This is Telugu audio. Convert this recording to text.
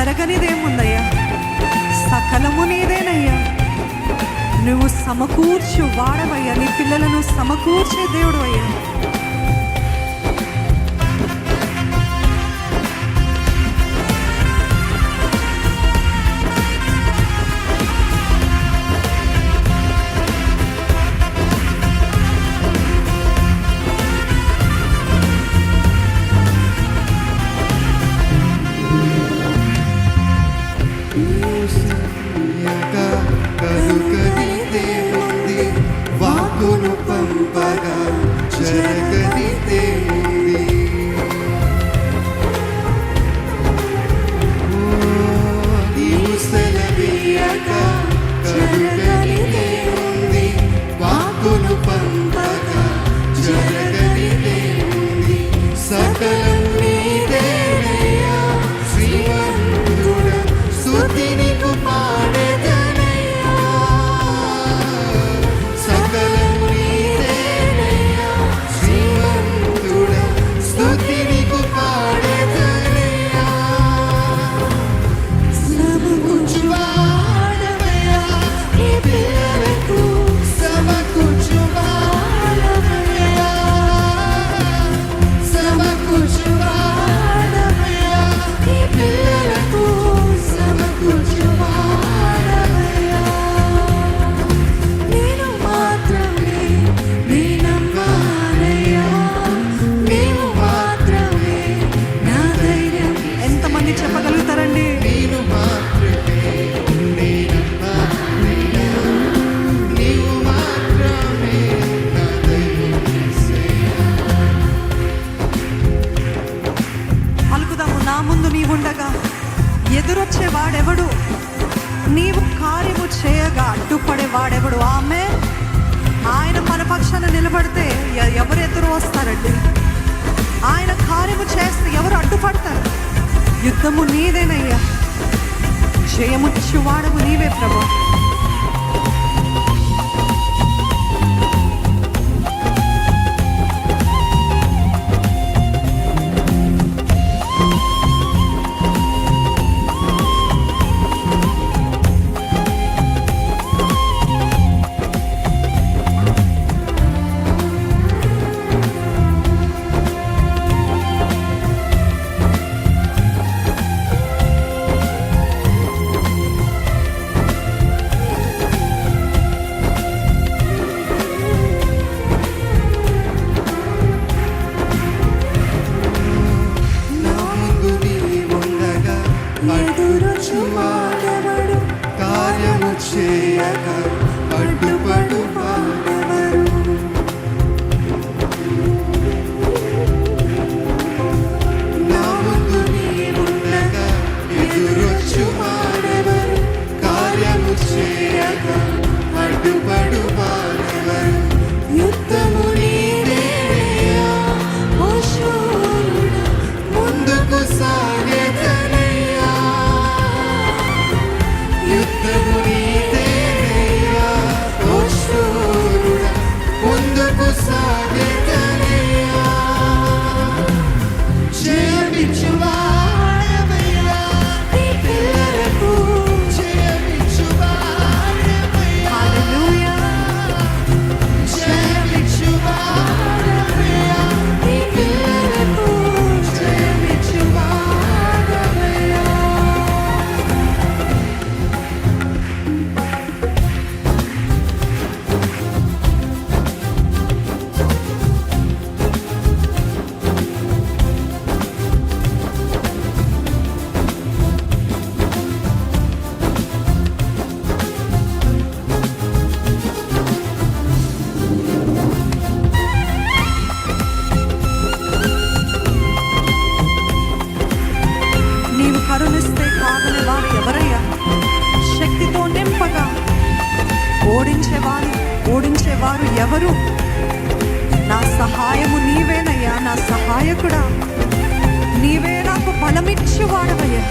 జరగనిదేముందయ్యా, సకలము నీదేనయ్యా. నువ్వు సమకూర్చు వాడవయ్యా, నీ పిల్లలను సమకూర్చే దేవుడు అయ్యా. వాక్కును పంపగా జరగనిదే ఉంది. నీవు సెలవీయక కరుగనిదే ఉంది. వాక్కును పంపగా జరగనిదే ఉంది. సకలం నీదేనయ్యా, శ్రీమంతుడా స్తుతి నీకు పాడెదనయ్యా. సకలం నీదేనయ్యా, శ్రీమంతుడా స్తుతి నీకు పాడెదనయ్యా. సమకూర్చువాడవయ్యా, నీ పిల్లలకు సమకూర్చువాడవయ్యా. సమకూర్చువాడవయ్యా, నీ పిల్లలకు సమకూర్చువాడవయ్యా. నేను మాత్రమే నీ నమ్మానయ్యా, నీవు మాత్రమే నా ధైర్యం. ఎంతమంది చెప్పగలుగుతారండి? నేను మాత్రమే నీ నమ్మానయ్యా, నీవు మాత్రమే నా ధైర్యం. పలుకుదాము, నా ముందు నీవుండగా ఎదురొచ్చే వాడెవడు, నీవు కార్యము చేయగా అడ్డుపడే వాడెవడు. ఆమె ఆయన మన పక్షాన నిలబడితే ఎవరు ఎదురు వస్తారండి? ఆయన కార్యము చేస్తే ఎవరు అడ్డుపడతారు? యుద్ధము నీదేనయ్యా, జయముచ్చు వాడము నీవే ప్రభు. నా ముందు నీవుండగా అడ్డుపడువాడెవడు, కార్యము చేయక అడ్డుపడు వాడెవరు. నా ముందు నీవుండగా ఎదురొచ్చువాడెవరు, కార్యము చేయక అడ్డుపడు వాడెవరు. యుద్ధము నీదేనయ్యా, ఓ శూరుడా ముందుకు సాగెదనయ్యా. యుద్ధము నీదేనయ్యా, ఓ శూరుడా ముందుకు సాగెదనయ్యా. జయమిచ్చువాడవయ్యా, నీ పిల్లలకు జయమిచ్చువాడవయ్యా. హల్లెలూయా. జయమిచ్చువాడవయ్యా, నీ పిల్లలకు జయమిచ్చువాడవయ్యా. నీవు కరుణిస్తే కాదని వారు ఎవరయ్యా? శక్తితో నింపగా ఓడించేవారు ఎవరు? నా సహాయము నీవేనయ్యా, నా సహాయకుడా, నీవే నాకు బలమిచ్చువాడవయ్యా.